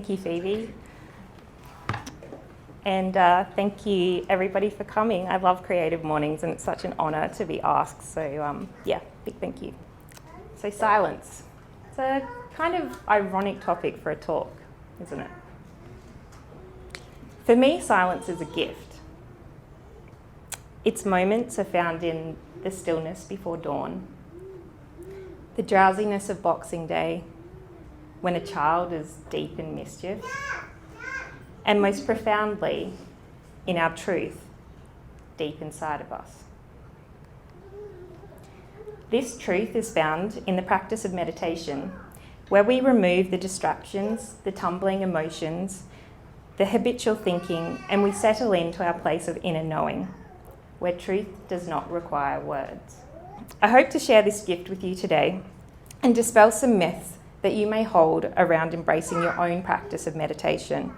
Thank you, Phoebe. And thank you, everybody, for coming. I love Creative Mornings, and it's such an honour to be asked. So, big thank you. So, silence. It's a kind of ironic topic for a talk, isn't it? For me, silence is a gift. Its moments are found in the stillness before dawn, the drowsiness of Boxing Day, when a child is deep in mischief, and most profoundly, in our truth, deep inside of us. This truth is found in the practice of meditation, where we remove the distractions, the tumbling emotions, the habitual thinking, and we settle into our place of inner knowing, where truth does not require words. I hope to share this gift with you today and dispel some myths that you may hold around embracing your own practice of meditation.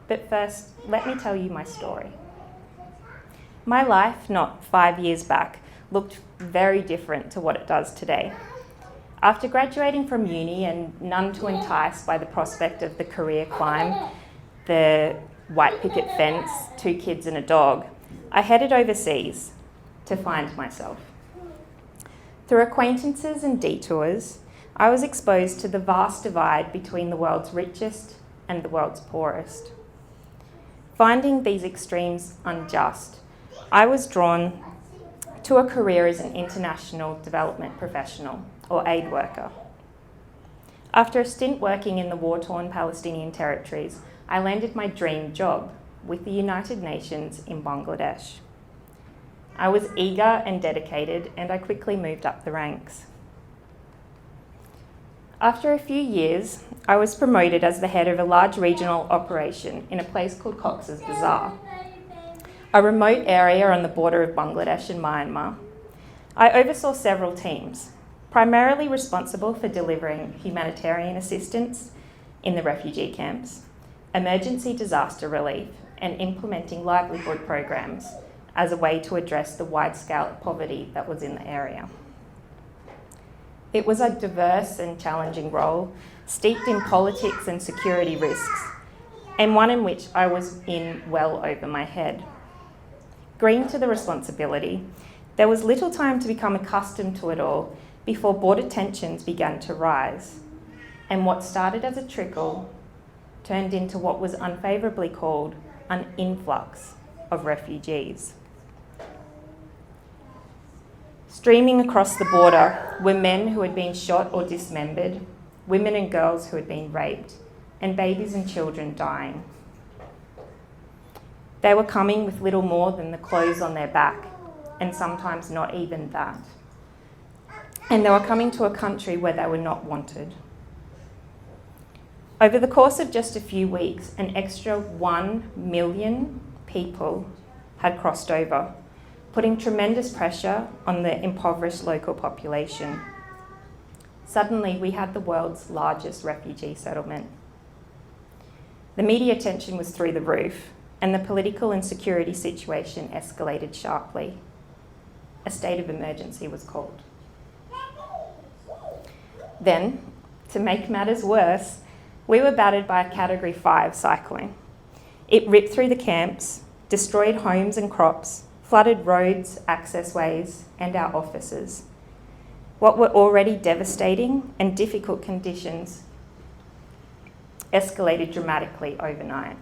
But first, let me tell you my story. My life, not 5 years back, looked very different to what it does today. After graduating from uni and none too enticed by the prospect of the career climb, the white picket fence, 2 kids and a dog, I headed overseas to find myself. Through acquaintances and detours, I was exposed to the vast divide between the world's richest and the world's poorest. Finding these extremes unjust, I was drawn to a career as an international development professional or aid worker. After a stint working in the war-torn Palestinian territories, I landed my dream job with the United Nations in Bangladesh. I was eager and dedicated, and I quickly moved up the ranks. After a few years, I was promoted as the head of a large regional operation in a place called Cox's Bazar, a remote area on the border of Bangladesh and Myanmar. I oversaw several teams, primarily responsible for delivering humanitarian assistance in the refugee camps, emergency disaster relief, and implementing livelihood programs as a way to address the wide-scale poverty that was in the area. It was a diverse and challenging role, steeped in politics and security risks, and one in which I was in well over my head. Green to the responsibility, there was little time to become accustomed to it all before border tensions began to rise, and what started as a trickle turned into what was unfavourably called an influx of refugees. Streaming across the border were men who had been shot or dismembered, women and girls who had been raped, and babies and children dying. They were coming with little more than the clothes on their back, and sometimes not even that. And they were coming to a country where they were not wanted. Over the course of just a few weeks, an extra 1 million people had crossed over, putting tremendous pressure on the impoverished local population. Suddenly, we had the world's largest refugee settlement. The media attention was through the roof, and the political and security situation escalated sharply. A state of emergency was called. Then, to make matters worse, we were battered by a Category 5 cyclone. It ripped through the camps, destroyed homes and crops, flooded roads, access ways, and our offices. What were already devastating and difficult conditions escalated dramatically overnight.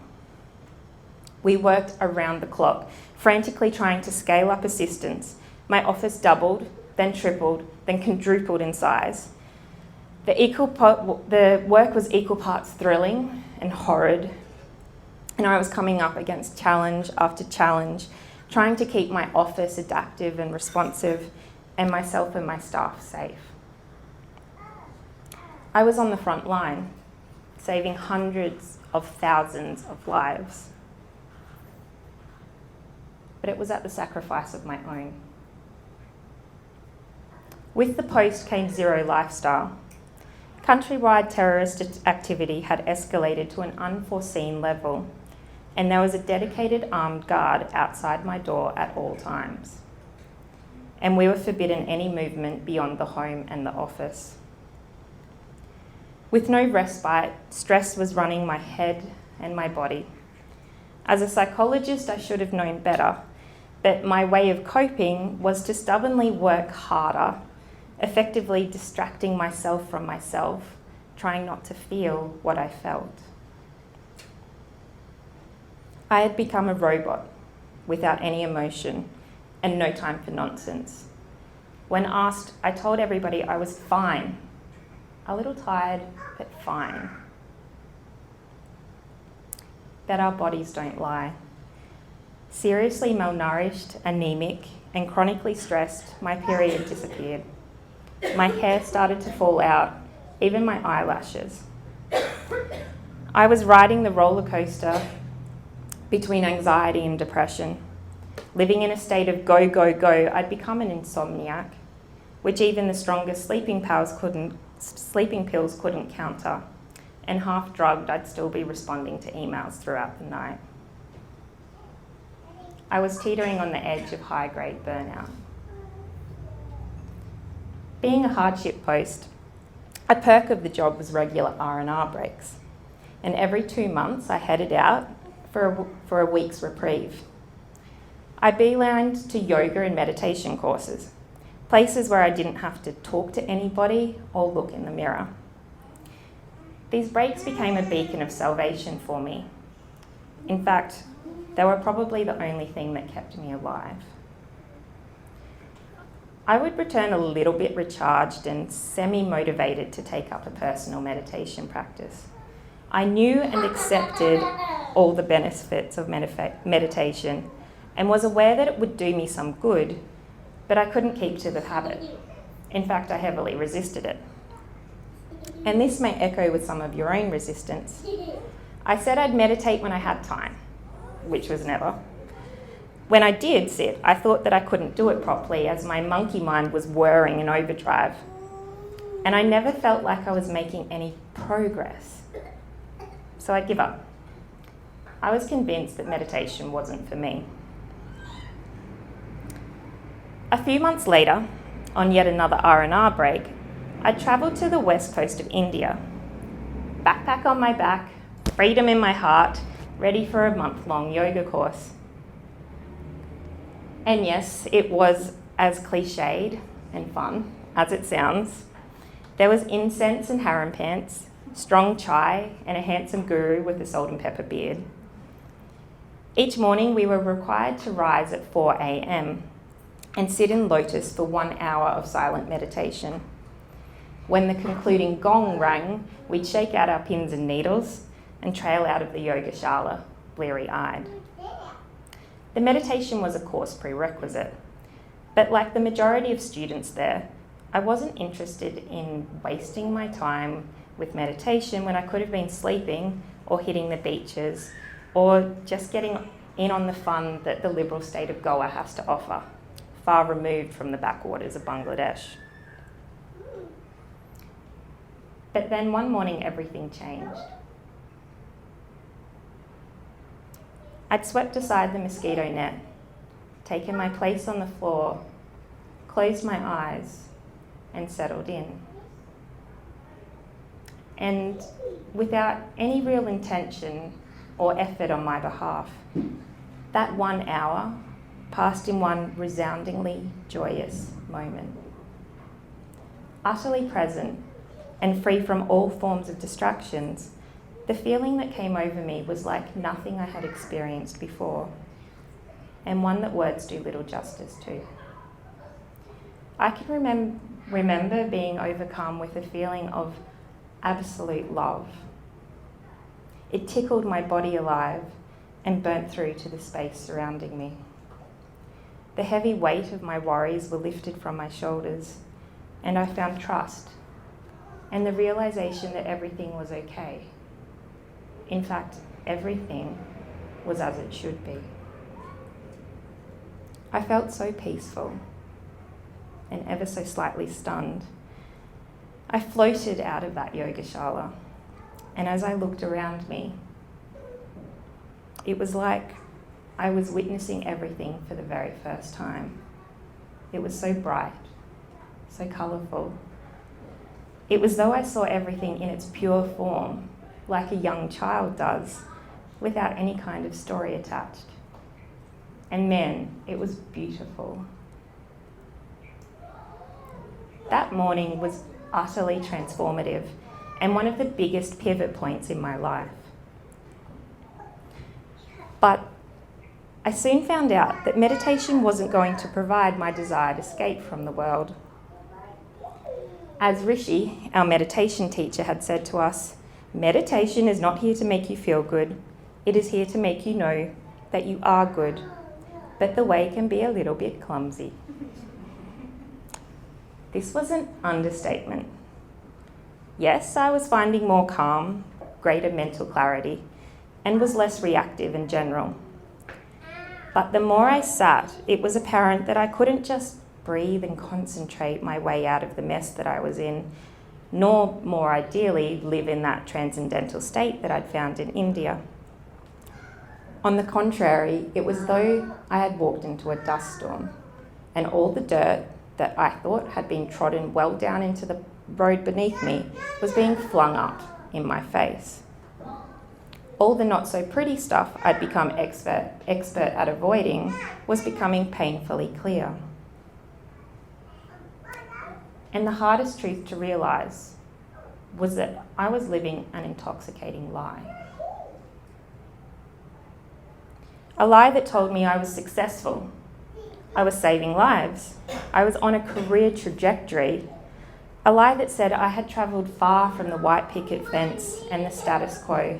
We worked around the clock, frantically trying to scale up assistance. My office doubled, then tripled, then quadrupled in size. The work was equal parts thrilling and horrid, and I was coming up against challenge after challenge, trying to keep my office adaptive and responsive, and myself and my staff safe. I was on the front line, saving hundreds of thousands of lives. But it was at the sacrifice of my own. With the post came zero lifestyle. Countrywide terrorist activity had escalated to an unforeseen level, and there was a dedicated armed guard outside my door at all times. And we were forbidden any movement beyond the home and the office. With no respite, stress was running my head and my body. As a psychologist, I should have known better, but my way of coping was to stubbornly work harder, effectively distracting myself from myself, trying not to feel what I felt. I had become a robot without any emotion and no time for nonsense. When asked, I told everybody I was fine. A little tired, but fine. But our bodies don't lie. Seriously malnourished, anemic, and chronically stressed, my period disappeared. My hair started to fall out, even my eyelashes. I was riding the roller coaster between anxiety and depression. Living in a state of go, go, go, I'd become an insomniac, which even the strongest sleeping pills couldn't counter. And half drugged, I'd still be responding to emails throughout the night. I was teetering on the edge of high-grade burnout. Being a hardship post, a perk of the job was regular R&R breaks. And every 2 months, I headed out for a week's reprieve. I beelined to yoga and meditation courses, places where I didn't have to talk to anybody or look in the mirror. These breaks became a beacon of salvation for me. In fact, they were probably the only thing that kept me alive. I would return a little bit recharged and semi-motivated to take up a personal meditation practice. I knew and accepted all the benefits of meditation and was aware that it would do me some good, but I couldn't keep to the habit. In fact, I heavily resisted it. And this may echo with some of your own resistance. I said I'd meditate when I had time, which was never. When I did sit, I thought that I couldn't do it properly as my monkey mind was whirring in overdrive. And I never felt like I was making any progress. So I'd give up. I was convinced that meditation wasn't for me. A few months later, on yet another R&R break, I travelled to the west coast of India. Backpack on my back, freedom in my heart, ready for a month-long yoga course. And yes, it was as cliched and fun as it sounds. There was incense and harem pants, strong chai, and a handsome guru with a salt and pepper beard. Each morning we were required to rise at 4 a.m. and sit in lotus for 1 hour of silent meditation. When the concluding gong rang, we'd shake out our pins and needles and trail out of the yogashala, bleary-eyed. The meditation was a course prerequisite, but like the majority of students there, I wasn't interested in wasting my time with meditation when I could have been sleeping or hitting the beaches or just getting in on the fun that the liberal state of Goa has to offer, far removed from the backwaters of Bangladesh. But then one morning everything changed. I'd swept aside the mosquito net, taken my place on the floor, closed my eyes, and settled in. And without any real intention or effort on my behalf, that 1 hour passed in one resoundingly joyous moment. Utterly present and free from all forms of distractions, the feeling that came over me was like nothing I had experienced before, and one that words do little justice to. I can remember being overcome with a feeling of absolute love. It tickled my body alive and burnt through to the space surrounding me. The heavy weight of my worries were lifted from my shoulders, and I found trust and the realization that everything was okay. In fact, everything was as it should be. I felt so peaceful and ever so slightly stunned. I floated out of that yogashala, and as I looked around me, it was like I was witnessing everything for the very first time. It was so bright, so colourful, It was though I saw everything in its pure form, like a young child does, without any kind of story attached. And man, it was beautiful. That morning was utterly transformative and one of the biggest pivot points in my life. But I soon found out that meditation wasn't going to provide my desired escape from the world. As Rishi, our meditation teacher, had said to us, meditation is not here to make you feel good. It is here to make you know that you are good, but the way can be a little bit clumsy. This was an understatement. Yes, I was finding more calm, greater mental clarity, and was less reactive in general. But the more I sat, it was apparent that I couldn't just breathe and concentrate my way out of the mess that I was in, nor, more ideally, live in that transcendental state that I'd found in India. On the contrary, it was though I had walked into a dust storm, and all the dirt that I thought had been trodden well down into the road beneath me was being flung up in my face. All the not so pretty stuff I'd become expert at avoiding was becoming painfully clear. And the hardest truth to realise was that I was living an intoxicating lie. A lie that told me I was successful, I was saving lives, I was on a career trajectory. A lie that said I had travelled far from the white picket fence and the status quo.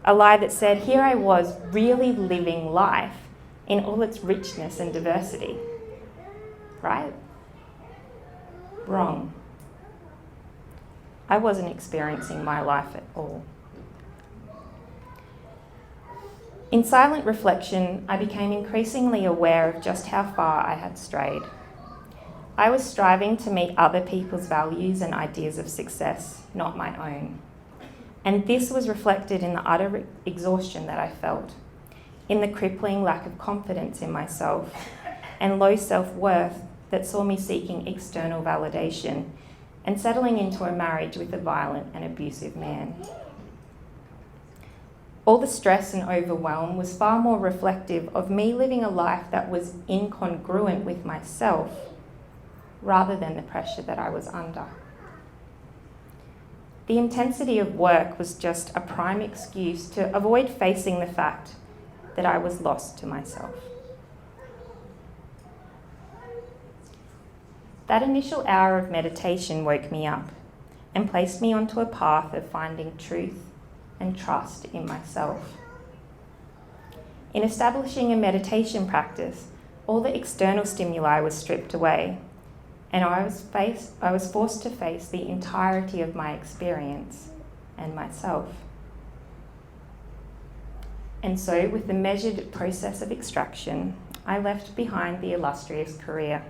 A lie that said here I was really living life in all its richness and diversity. Right? Wrong. I wasn't experiencing my life at all. In silent reflection, I became increasingly aware of just how far I had strayed. I was striving to meet other people's values and ideas of success, not my own. And this was reflected in the utter exhaustion that I felt, in the crippling lack of confidence in myself, and low self-worth that saw me seeking external validation and settling into a marriage with a violent and abusive man. All the stress and overwhelm was far more reflective of me living a life that was incongruent with myself rather than the pressure that I was under. The intensity of work was just a prime excuse to avoid facing the fact that I was lost to myself. That initial hour of meditation woke me up and placed me onto a path of finding truth and trust in myself. In establishing a meditation practice, all the external stimuli was stripped away, and I was forced to face the entirety of my experience and myself. And so, with the measured process of extraction, I left behind the illustrious career,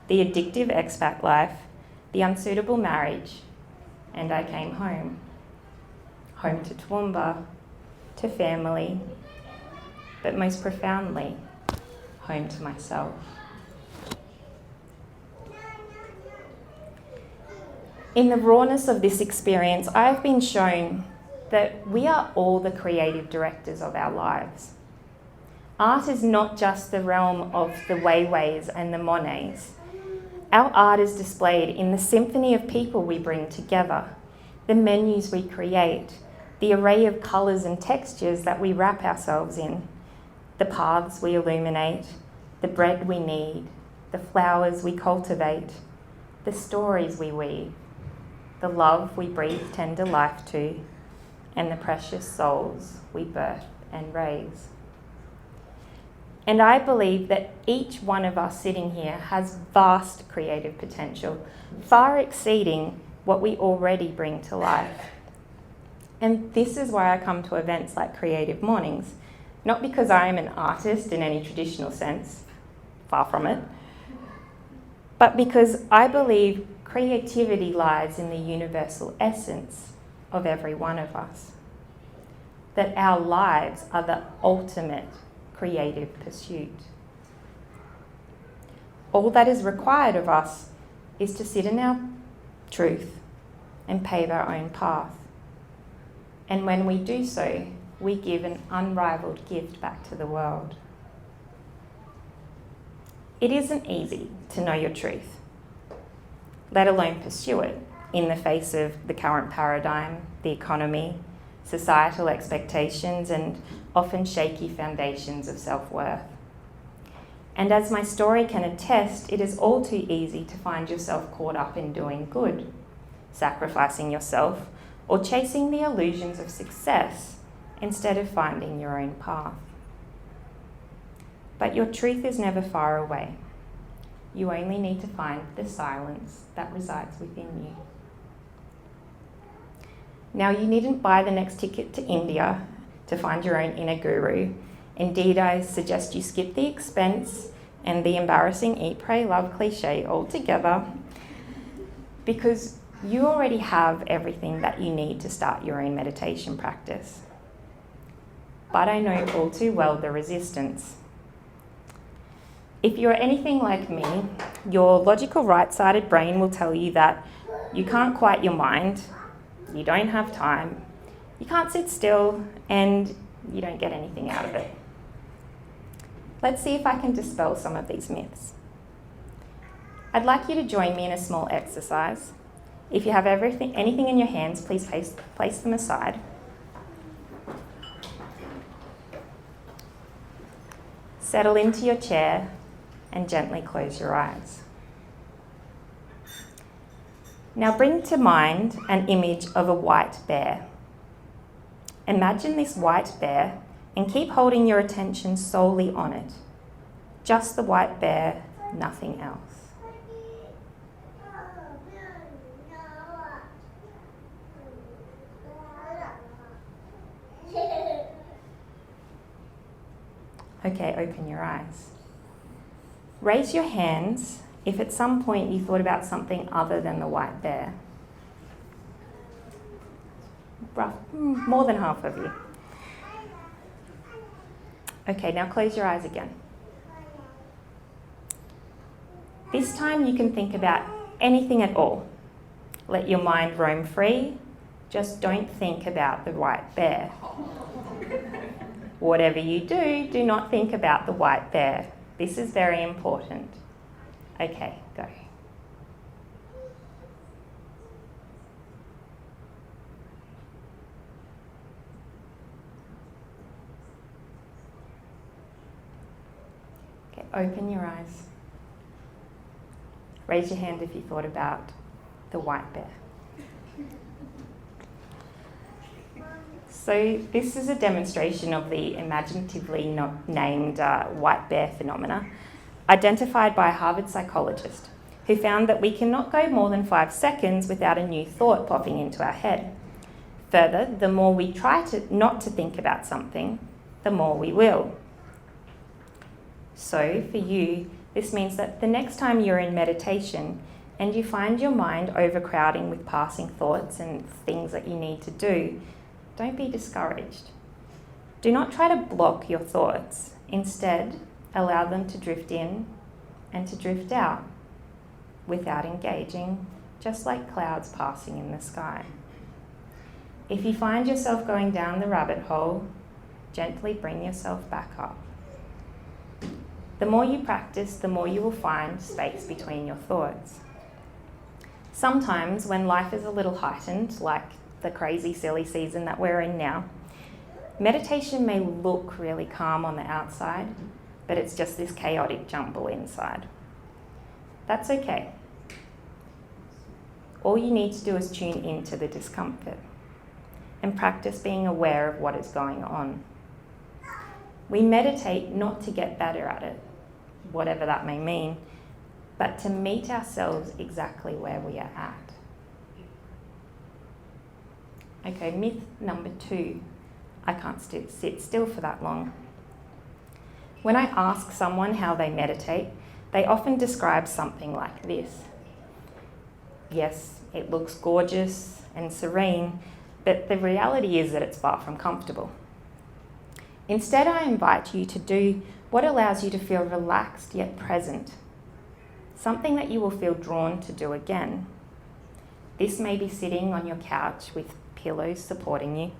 the addictive expat life, the unsuitable marriage, and I came home. Home to Toowoomba, to family, but most profoundly, home to myself. In the rawness of this experience, I have been shown that we are all the creative directors of our lives. Art is not just the realm of the Weiweis and the Monets. Our art is displayed in the symphony of people we bring together, the menus we create, the array of colours and textures that we wrap ourselves in, the paths we illuminate, the bread we knead, the flowers we cultivate, the stories we weave, the love we breathe tender life to, and the precious souls we birth and raise. And I believe that each one of us sitting here has vast creative potential, far exceeding what we already bring to life. And this is why I come to events like Creative Mornings, not because I am an artist in any traditional sense, far from it, but because I believe creativity lies in the universal essence of every one of us. That our lives are the ultimate creative pursuit. All that is required of us is to sit in our truth, and pave our own path. And when we do so, we give an unrivaled gift back to the world. It isn't easy to know your truth, let alone pursue it in the face of the current paradigm, the economy, societal expectations, and often shaky foundations of self-worth. And as my story can attest, it is all too easy to find yourself caught up in doing good, sacrificing yourself, or chasing the illusions of success instead of finding your own path. But your truth is never far away. You only need to find the silence that resides within you. Now, you needn't buy the next ticket to India to find your own inner guru. Indeed, I suggest you skip the expense and the embarrassing eat, pray, love cliche altogether, because you already have everything that you need to start your own meditation practice. But I know all too well the resistance. If you're anything like me, your logical right-sided brain will tell you that you can't quiet your mind, you don't have time, you can't sit still, and you don't get anything out of it. Let's see if I can dispel some of these myths. I'd like you to join me in a small exercise. If you have anything in your hands, please place them aside. Settle into your chair and gently close your eyes. Now bring to mind an image of a white bear. Imagine this white bear and keep holding your attention solely on it. Just the white bear, nothing else. Okay, open your eyes. Raise your hands if at some point you thought about something other than the white bear. More than half of you. Okay, now close your eyes again. This time you can think about anything at all. Let your mind roam free. Just don't think about the white bear. Whatever you do, do not think about the white bear. This is very important. Okay, go. Okay, open your eyes. Raise your hand if you thought about the white bear. So this is a demonstration of the imaginatively named white bear phenomena, identified by a Harvard psychologist, who found that we cannot go more than 5 seconds without a new thought popping into our head. Further, the more we try not to think about something, the more we will. So for you, this means that the next time you're in meditation and you find your mind overcrowding with passing thoughts and things that you need to do, don't be discouraged. Do not try to block your thoughts. Instead, allow them to drift in and to drift out without engaging, just like clouds passing in the sky. If you find yourself going down the rabbit hole, gently bring yourself back up. The more you practice, the more you will find space between your thoughts. Sometimes when life is a little heightened, like the crazy silly season that we're in now, meditation may look really calm on the outside, but it's just this chaotic jumble inside. That's okay. All you need to do is tune into the discomfort and practice being aware of what is going on. We meditate not to get better at it, whatever that may mean, but to meet ourselves exactly where we are at. Okay, myth number 2. I can't sit still for that long. When I ask someone how they meditate, they often describe something like this. Yes, it looks gorgeous and serene, but the reality is that it's far from comfortable. Instead, I invite you to do what allows you to feel relaxed yet present, something that you will feel drawn to do again. This may be sitting on your couch with pillows supporting you,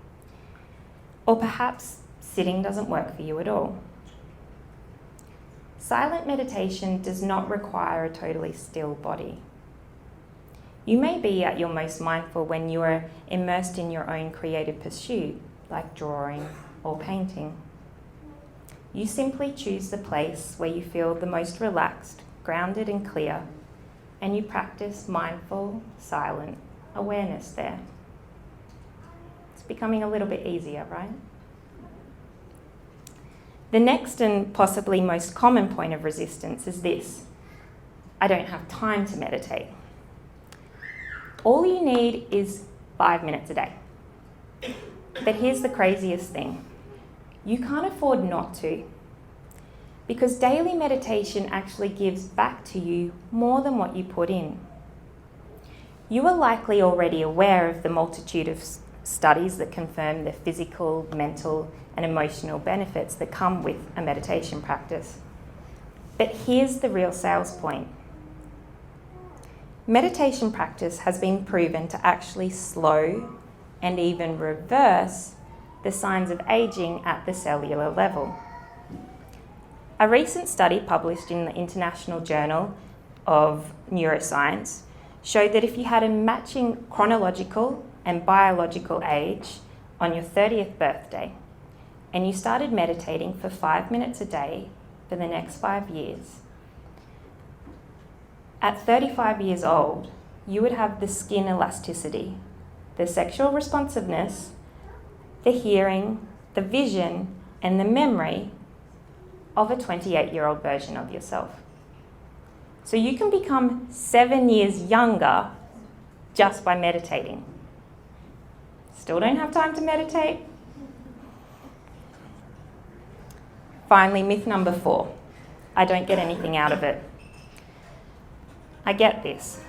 or perhaps sitting doesn't work for you at all. Silent meditation does not require a totally still body. You may be at your most mindful when you are immersed in your own creative pursuit, like drawing or painting. You simply choose the place where you feel the most relaxed, grounded and clear, and you practice mindful, silent awareness there. It's becoming a little bit easier, right? The next and possibly most common point of resistance is this: I don't have time to meditate. All you need is 5 minutes a day. But here's the craziest thing: you can't afford not to, because daily meditation actually gives back to you more than what you put in. You are likely already aware of the multitude of studies that confirm the physical, mental, and emotional benefits that come with a meditation practice. But here's the real sales point. Meditation practice has been proven to actually slow and even reverse the signs of aging at the cellular level. A recent study published in the International Journal of Neuroscience showed that if you had a matching chronological and biological age on your 30th birthday, and you started meditating for 5 minutes a day for the next 5 years, at 35 years old, you would have the skin elasticity, the sexual responsiveness, the hearing, the vision, and the memory of a 28-year-old version of yourself. So you can become 7 years younger just by meditating. Still don't have time to meditate? Finally, myth number 4. I don't get anything out of it. I get this.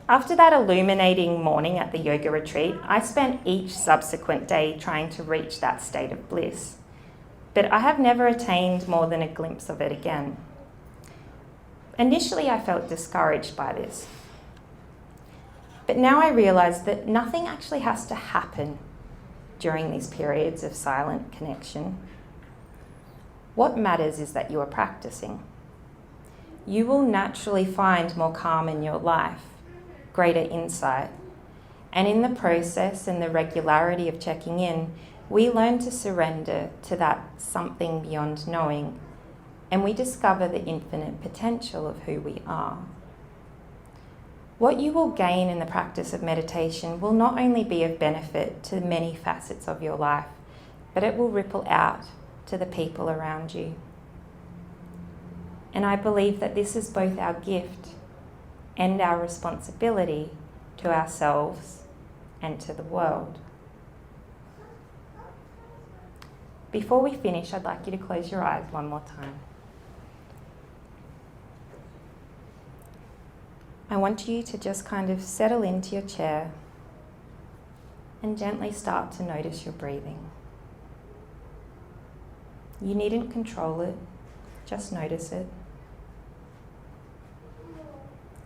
After that illuminating morning at the yoga retreat, I spent each subsequent day trying to reach that state of bliss. But I have never attained more than a glimpse of it again. Initially, I felt discouraged by this. But now I realise that nothing actually has to happen during these periods of silent connection. What matters is that you are practicing. You will naturally find more calm in your life, greater insight, and in the process and the regularity of checking in, we learn to surrender to that something beyond knowing, and we discover the infinite potential of who we are. What you will gain in the practice of meditation will not only be of benefit to many facets of your life, but it will ripple out to the people around you. And I believe that this is both our gift and our responsibility to ourselves and to the world. Before we finish, I'd like you to close your eyes one more time. I want you to just kind of settle into your chair and gently start to notice your breathing. You needn't control it, just notice it.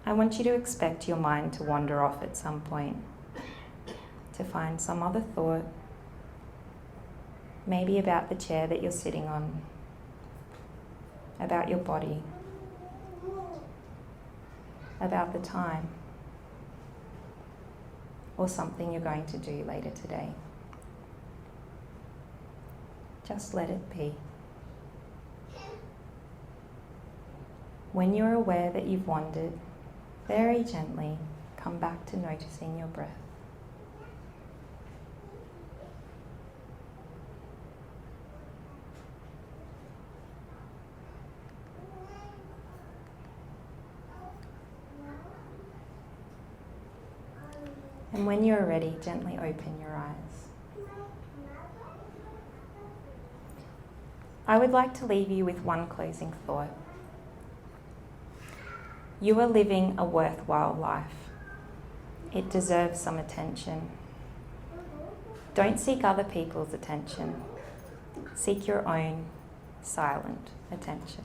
I want you to expect your mind to wander off at some point, to find some other thought, maybe about the chair that you're sitting on, about your body, about the time, or something you're going to do later today. Just let it be. When you're aware that you've wandered, very gently come back to noticing your breath. And when you're ready, gently open your eyes. I would like to leave you with one closing thought. You are living a worthwhile life. It deserves some attention. Don't seek other people's attention. Seek your own silent attention.